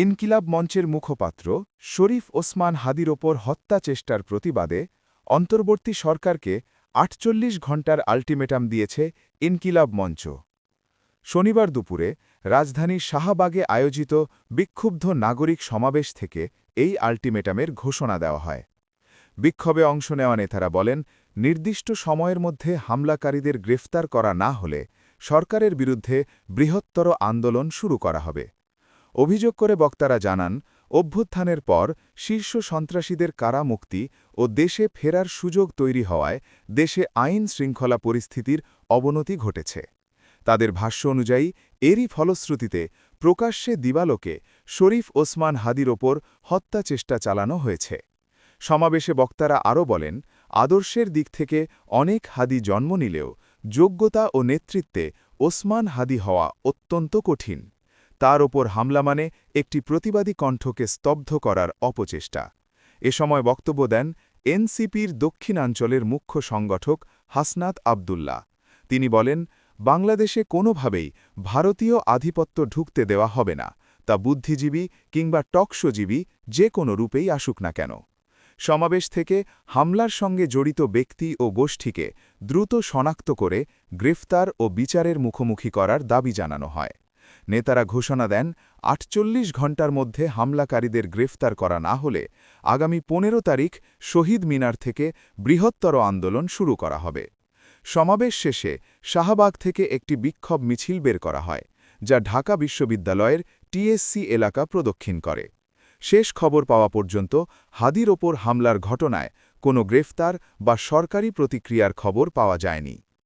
ইনকিলাব মঞ্চের মুখপাত্র শরীফ ওসমান হাদির ওপর হত্যা চেষ্টার প্রতিবাদে অন্তর্বর্তী সরকারকে ৪৮ ঘণ্টার আল্টিমেটাম দিয়েছে ইনকিলাব মঞ্চ। শনিবার দুপুরে রাজধানীর শাহবাগে আয়োজিত বিক্ষুব্ধ নাগরিক সমাবেশ থেকে এই আল্টিমেটামের ঘোষণা দেওয়া হয়। বিক্ষোভে অংশ নেওয়া নেতারা বলেন, নির্দিষ্ট সময়ের মধ্যে হামলাকারীদের গ্রেফতার করা না হলে সরকারের বিরুদ্ধে বৃহত্তর আন্দোলন শুরু করা হবে। অভিযোগ করে বক্তারা জানান, অভ্যুত্থানের পর শীর্ষ সন্ত্রাসীদের কারামুক্তি ও দেশে ফেরার সুযোগ তৈরি হওয়ায় দেশে আইন শৃঙ্খলা পরিস্থিতির অবনতি ঘটেছে। তাদের ভাষ্য অনুযায়ী এরই ফলশ্রুতিতে প্রকাশ্যে দিবালোকে শরীফ ওসমান হাদির ওপর হত্যা চেষ্টা চালানো হয়েছে। সমাবেশে বক্তারা আরও বলেন, আদর্শের দিক থেকে অনেক হাদি জন্ম নিলেও যোগ্যতা ও নেতৃত্বে ওসমান হাদি হওয়া অত্যন্ত কঠিন। তার ওপর হামলা মানে একটি প্রতিবাদী কণ্ঠকে স্তব্ধ করার অপচেষ্টা। এ সময় বক্তব্য দেন এনসিপির দক্ষিণাঞ্চলের মুখ্য সংগঠক হাসনাত আবদুল্লাহ। তিনি বলেন, বাংলাদেশে কোনোভাবেই ভারতীয় আধিপত্য ঢুকতে দেওয়া হবে না, তা বুদ্ধিজীবী কিংবা টকশোজীবী যে কোনো রূপেই আসুক না কেন। সমাবেশ থেকে হামলার সঙ্গে জড়িত ব্যক্তি ও গোষ্ঠীকে দ্রুত শনাক্ত করে গ্রেফতার ও বিচারের মুখোমুখি করার দাবি জানানো হয়। নেতারা ঘোষণা দেন, ৪৮ ঘণ্টার মধ্যে হামলাকারীদের গ্রেফতার করা না হলে আগামী ১৫ তারিখ শহীদ মিনার থেকে বৃহত্তর আন্দোলন শুরু করা হবে। সমাবেশ শেষে শাহবাগ থেকে একটি বিক্ষোভ মিছিল বের করা হয়, যা ঢাকা বিশ্ববিদ্যালয়ের টিএসসি এলাকা প্রদক্ষিণ করে। শেষ খবর পাওয়া পর্যন্ত হাদির ওপর হামলার ঘটনায় কোনো গ্রেফতার বা সরকারি প্রতিক্রিয়ার খবর পাওয়া যায়নি।